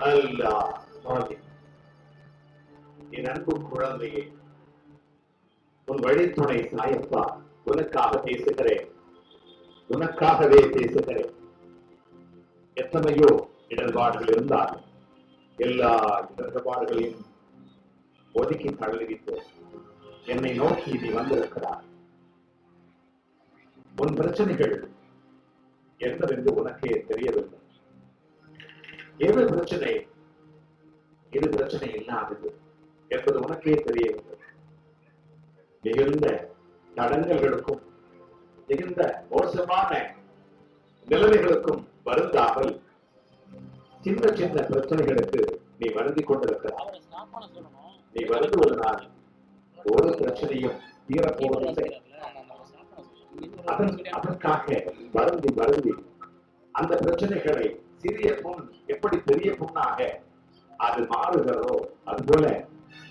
நல்லா வாங்கி. என் அன்பு குழந்தையே, உன் வழித்துணை சாயப்பா உனக்காக பேசுகிறேன், உனக்காகவே பேசுகிறேன். எத்தனையோ இடர்பாடுகள் இருந்தாலும் எல்லா இடர்பாடுகளையும் ஒதுக்கி தள்ளிவிட்டு என்னை நோக்கி நீ வந்திருக்கிறார். உன் பிரச்சனைகள் என்னவென்று உனக்கே தெரியவில்லை. எது பிரச்சனை, இது பிரச்சனை இல்லாதது என்பது உனக்கே தெரியவில்லை. மிகுந்த தடங்கல்களுக்கும் மிகுந்த மோசமான நிலைமைகளுக்கும் வருந்தாமல் சின்ன சின்ன பிரச்சனைகளுக்கு நீ வருந்தி கொண்டிருக்கிறாய். நீ வருந்துவதனால் ஒரு பிரச்சனையும் தீரப்போவதில்லை. அதற்காக வருந்தி வருந்தி அந்த பிரச்சனைகளை சிறிய புண் எப்படி பெரிய புண்ணாக அது மாறுகிறதோ அதுபோல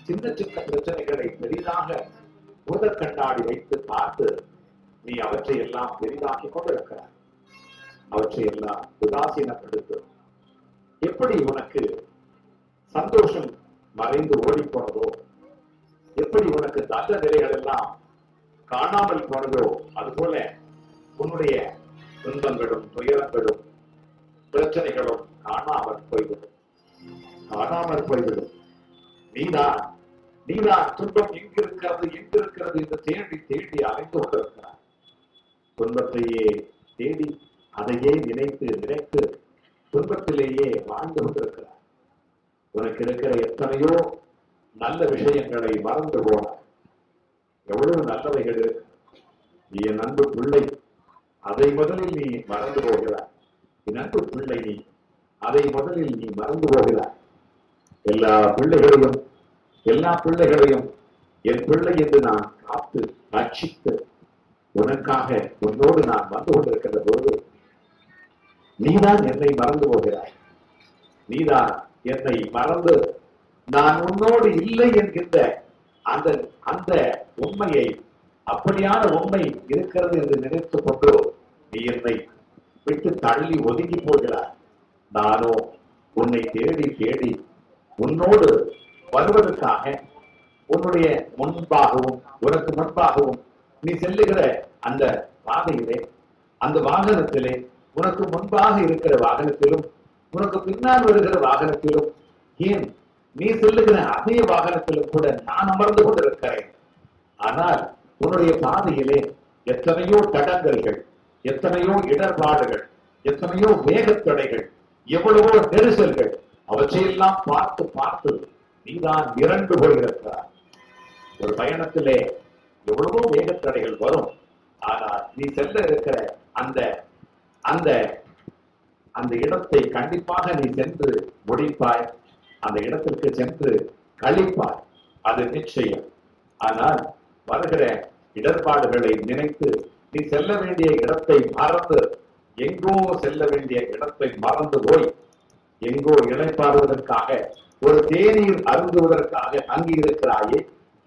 சின்ன சின்ன பிரச்சனைகளை பெரிதாக முதற்கண்ணாடி வைத்து பார்த்து நீ அவற்றை எல்லாம் பெரிதாக்கி கொண்டிருக்கிறாய். அவற்றை எல்லாம் உதாசீனப்படுத்து. எப்படி உனக்கு சந்தோஷம் மறைந்து ஓடி போனதோ, எப்படி உனக்கு நல்ல நிலைகள் எல்லாம் காணாமல் போனதோ அதுபோல உன்னுடைய துன்பங்களும் துயரங்களும் பிரச்சனைகளும் காணாமல் போய்விடும். காணாமல் போய்விடும். நீதான் துன்பம் எங்கிருக்கிறது என்று தேடி தேடி அலைந்து கொண்டிருக்கிறார். துன்பத்தையே தேடி அதையே நினைத்து நினைத்து துன்பத்திலேயே வாழ்ந்து கொண்டிருக்கிறார். உனக்கு இருக்கிற எத்தனையோ நல்ல விஷயங்களை மறந்து போனார். எவ்வளவு நல்லவைகள் இருக்கு. நீ என் அன்பு பிள்ளை, அதை முதலில் நீ மறந்து போகிறாய். என் அன்பு பிள்ளை, நீ அதை முதலில் நீ மறந்து போகிறாய். எல்லா பிள்ளைகளையும் என் பிள்ளை என்று நான் காத்து ரட்சித்து உனக்காக உன்னோடு நான் வந்து கொண்டிருக்கின்ற போது நீதான் என்னை மறந்து போகிறாய். நீதான் என்னை மறந்து நான் உன்னோடு இல்லை என்கின்ற அந்த அந்த உண்மையை, அப்படியான உண்மை இருக்கிறது என்று நினைத்துக் கொண்டு நீ என்னை விட்டு தள்ளி ஒதுங்கி போகிறாய். நானோ உன்னை தேடி தேடி உன்னோடு வருவதற்காக உன்னுடைய முன்பாகவும் உனக்கு முன்பாகவும் நீ செல்லுகிற அந்த பாதையிலே, அந்த வாகனத்திலே, உனக்கு முன்பாக இருக்கிற வாகனத்திலும் உனக்கு பின்னால் வருகிற வாகனத்திலும், ஏன் நீ செல்லுகிற அதே வாகனத்திலும் கூட நான் அமர்ந்து கொண்டிருக்கிறேன். ஆனால் உன்னுடைய பாதையிலே எத்தனையோ தடங்கல்கள், எத்தனையோ இடர்பாடுகள், எத்தனையோ வேகத்தடைகள், எவ்வளவோ நெரிசல்கள், அவற்றையெல்லாம் பார்த்து பார்த்து நீதான் மிரண்டு போயிருக்கிறார். ஒரு பயணத்திலே எவ்வளவோ வேகத்தடைகள் வரும். ஆனால் நீ செல்ல இருக்கிற அந்த அந்த அந்த இடத்தை கண்டிப்பாக நீ சென்று முடிப்பாய். அந்த இடத்திற்கு சென்று கழிப்பாய், அது நிச்சயம். ஆனால் வருகிற இடர்பாடுகளை நினைத்து நீ செல்ல வேண்டிய இடத்தை மறந்து, எங்கோ செல்ல வேண்டிய இடத்தை மறந்து போய் எங்கோ இளைப்பாறுவதற்காக, ஒரு தேநீர் அருந்துவதற்காக அங்கு இருக்கிறாயே,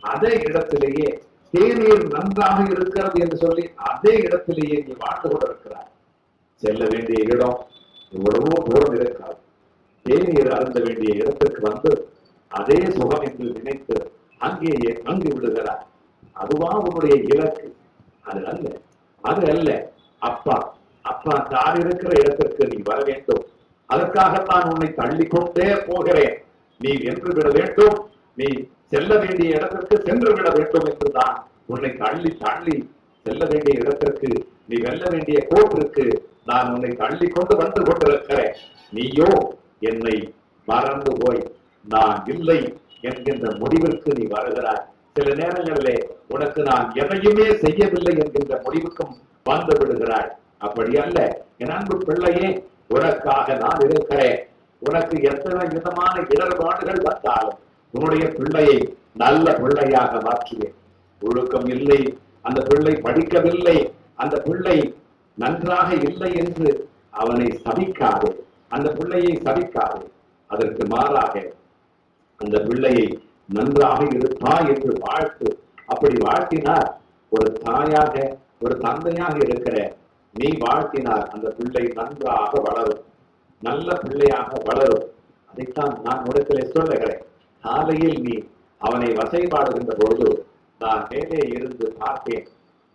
அதே இடத்திலேயே தேநீர் நன்றாக இருக்கிறது என்று சொல்லி அதே இடத்திலேயே நீ வாழ்ந்து கொண்டிருக்கிறாய். செல்ல வேண்டிய இடம் எவ்வளவோ தூரம் இருக்காது. தேநீர் அருந்த வேண்டிய இடத்திற்கு வந்து அதே சுகம் என்று நினைத்து அங்கேயே அங்கு விடுகிறார். அதுவா உன்னுடைய இலக்கு? அது அல்ல, அது அல்ல. அப்பா நான் இருக்கிற இடத்திற்கு நீ வர வேண்டும். அதற்காகத்தான் உன்னை தள்ளிக்கொண்டே போகிறேன். நீ வென்று விட வேண்டும், நீ செல்ல வேண்டிய இடத்திற்கு சென்று விட வேண்டும் என்றுதான் உன்னை தள்ளி தள்ளி செல்ல வேண்டிய இடத்திற்கு, நீ வெல்ல வேண்டிய கோட்டிற்கு நான் உன்னை தள்ளி கொண்டு வந்து கொண்டிருக்கிறேன். நீயோ என்னை மறந்து போய் நான் இல்லை என்கின்ற முடிவிற்கு நீ வருகிறாய். சில நேரங்களிலே உனக்கு நான் எதையுமே செய்யவில்லை என்கின்ற முடிவுக்கும் வந்து விடுகிறாய். அப்படி அல்ல என் அன்பு பிள்ளையே, உனக்காக நான் இருக்கிறேன். உனக்கு எத்தனை விதமான இடர்பாடுகள் வந்தாலும் உன்னுடைய பிள்ளையை நல்ல பிள்ளையாக மாற்றுவேன். ஒழுக்கம் இல்லை, அந்த பிள்ளை படிக்கவில்லை, அந்த பிள்ளை நன்றாக இல்லை என்று அவனை சபிக்காது, அந்த பிள்ளையை சபிக்காது. அதற்கு மாறாக அந்த பிள்ளையை நன்றாக இருப்பாய் என்று வாழ்த்து. அப்படி வாழ்த்தினார் ஒரு தாயாக, ஒரு தந்தையாக இருக்கிற நீ வாழ்த்தினார் அந்த பிள்ளை நன்றாக வளரும், நல்ல பிள்ளையாக வளரும். அதைத்தான் நான் உடத்திலே சொல்லுகிறேன். காலையில் நீ அவனை வசைபாடுகின்ற பொழுது நான் மேலே இருந்து பார்த்தேன்.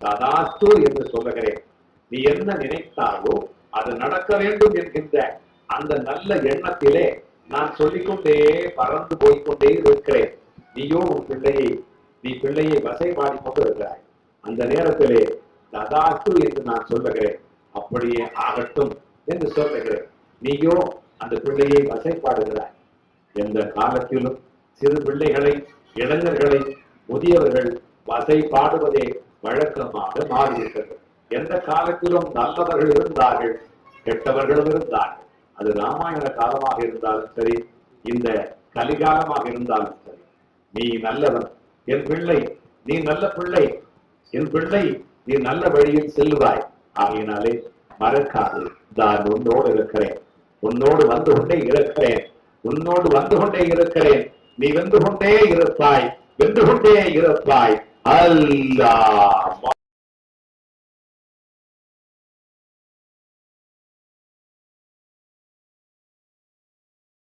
ததாஸ்து என்று சொல்லுகிறேன். நீ என்ன நினைத்தாலோ அது நடக்க வேண்டும் என்கின்ற அந்த நல்ல எண்ணத்திலே நான் சொல்லிக்கொண்டே பறந்து போய்கொண்டே இருக்கிறேன். நீயோ உன் பிள்ளையை வசைபாடி கொண்டு இருக்கிறாய். அந்த நேரத்திலே ததாஸ்து என்று நான் சொல்லுகிறேன். அப்படியே ஆகட்டும் என்று சொல்லுகிறேன். நீயோ அந்த பிள்ளையை வசைப்பாடுகிறாய். எந்த காலத்திலும் சிறு பிள்ளைகளை, இளைஞர்களை, முதியவர்கள் வசைப்பாடுவதே வழக்கமாக மாறிவிட்டது. எந்த காலத்திலும் நல்லவர்கள் இருந்தார்கள், கெட்டவர்களும் இருந்தார்கள். அது ராமாயண காலமாக இருந்தாலும் சரி, இந்த கலிகாலமாக இருந்தாலும் சரி. நீ நல்லவன், என் பிள்ளை, நீ நல்ல பிள்ளை, என் பிள்ளை, நீ நல்ல வழியில் செல்வாய். ஆகையினாலே மறக்காது, நான் உன்னோடு இருக்கிறேன், உன்னோடு வந்து கொண்டே இருக்கிறேன், உன்னோடு வந்து கொண்டே இருக்கிறேன். நீ வென்று கொண்டே இருப்பாய், வென்று கொண்டே இருப்பாய். அல்லாஹ்.